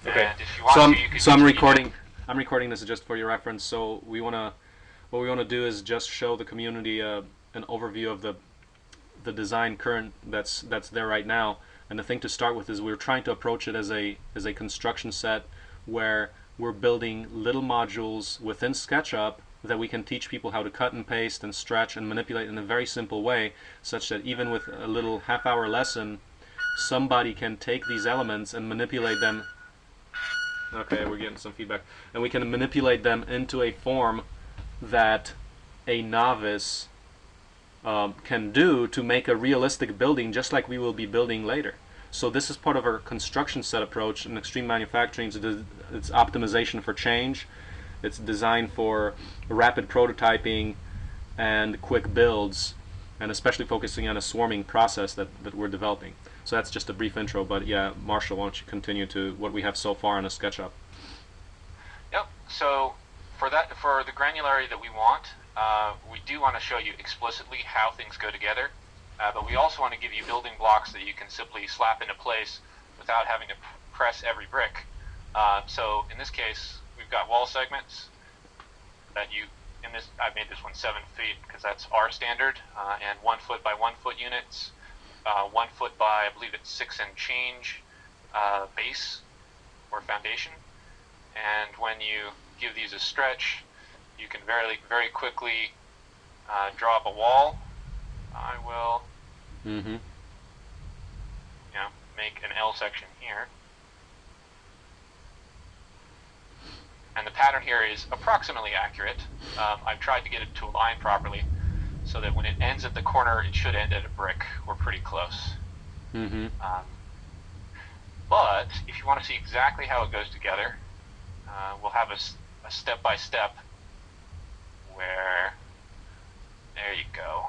Okay. And if you want to, you can I'm continue to. recording. I'm recording this just for your reference. So what we wanna do is just show the community an overview of the design current that's there right now. And the thing to start with is we're trying to approach it as a construction set where we're building little modules within SketchUp that we can teach people how to cut and paste and stretch and manipulate in a very simple way, such that even with a little half-hour lesson, somebody can take these elements and manipulate them. Okay, we're getting some feedback. And we can manipulate them into a form that a novice can do to make a realistic building just like we will be building later. So this is part of our construction set approach in extreme manufacturing. It's optimization for change. It's designed for rapid prototyping and quick builds, and especially focusing on a swarming process that we're developing. So that's just a brief intro, but yeah, Marshall, why don't you continue to what we have so far in a SketchUp? Yep. So for the granularity that we want, we do want to show you explicitly how things go together, but we also want to give you building blocks that you can simply slap into place without having to press every brick. So in this case, we've got wall segments that I've made this one 7 feet because that's our standard, and 1 foot by 1 foot units, 1 foot by, I believe it's 6 and change base or foundation. And when you give these a stretch, you can very quickly draw up a wall. I will, make an L section here. And the pattern here is approximately accurate. I've tried to get it to align properly so that when it ends at the corner, it should end at a brick. We're pretty close. But if you want to see exactly how it goes together, we'll have a step-by-step where, there you go,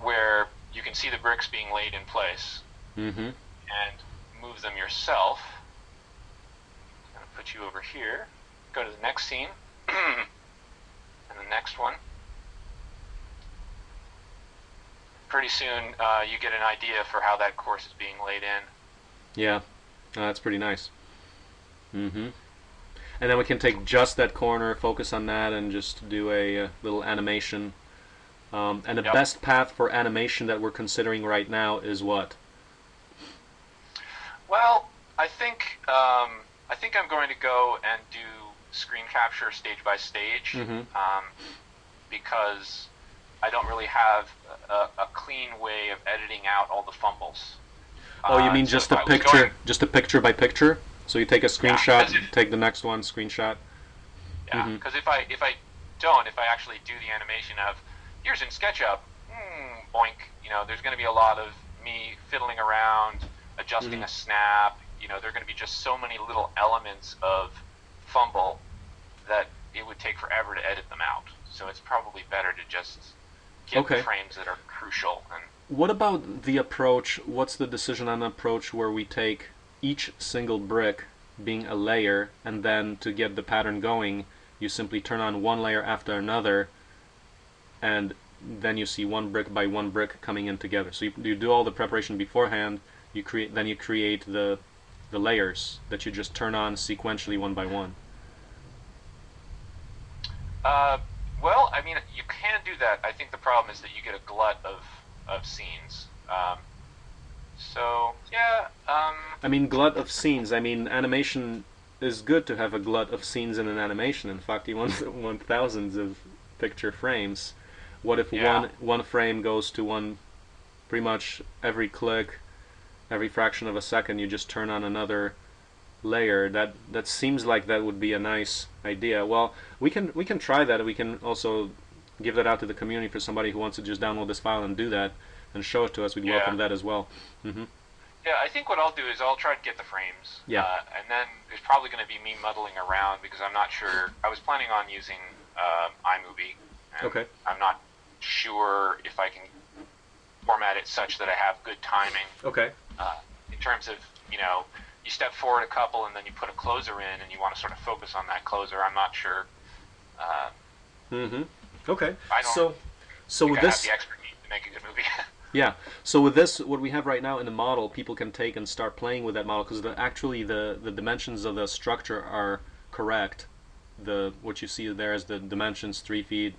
where you can see the bricks being laid in place and move them yourself. I'm going to put you over here, go to the next scene, and the next one. Pretty soon you get an idea for how that course is being laid in. Yeah, that's pretty nice. And then we can take just that corner, focus on that, and just do a little animation. And the best path for animation that we're considering right now is what? Well, I think I'm going to go and do screen capture stage by stage, because I don't really have a clean way of editing out all the fumbles. Oh, you mean so just a picture, just a picture by picture? So you take a screenshot, take the next one, screenshot. Yeah, because if I actually do the animation of here's in SketchUp, boink, there's going to be a lot of me fiddling around, adjusting a snap. There are going to be just so many little elements of fumble that it would take forever to edit them out. So it's probably better to just get the frames that are crucial. And what about the approach? What's the decision on the approach where we take each single brick being a layer, and then to get the pattern going, you simply turn on one layer after another, and then you see one brick by one brick coming in together. So you do all the preparation beforehand. Then you create the layers that you just turn on sequentially one by one. Well, I mean, you can do that. I think the problem is that you get a glut of scenes. So, yeah. I mean, glut of scenes. I mean, animation is good to have a glut of scenes in an animation. In fact, you want thousands of picture frames. What if one frame goes to pretty much every click, every fraction of a second, you just turn on another layer? That seems like that would be a nice idea. Well, we can try that. We can also give that out to the community for somebody who wants to just download this file and do that and show it to us. We'd welcome that as well. Yeah, I think what I'll do is I'll try to get the frames. Yeah. And then there's probably going to be me muddling around because I'm not sure. I was planning on using iMovie. Okay. I'm not sure if I can format it such that I have good timing. Okay. In terms of, you step forward a couple and then you put a closer in and you want to sort of focus on that closer. I'm not sure. Okay. I don't so think with I this, have the expertise to make a good movie. Yeah. So with this, what we have right now in the model, people can take and start playing with that model because actually the dimensions of the structure are correct. What you see there as the dimensions, 3 feet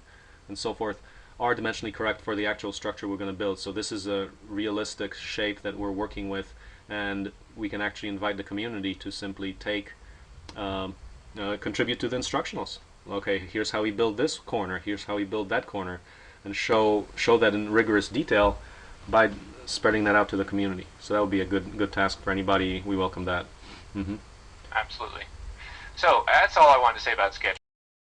and so forth, are dimensionally correct for the actual structure we're going to build. So this is a realistic shape that we're working with, and we can actually invite the community to simply take contribute to the instructionals. Okay, here's how we build this corner. Here's how we build that corner, and show that in rigorous detail by spreading that out to the community. So that would be a good task for anybody. We welcome that. Absolutely. So that's all I wanted to say about Sketch.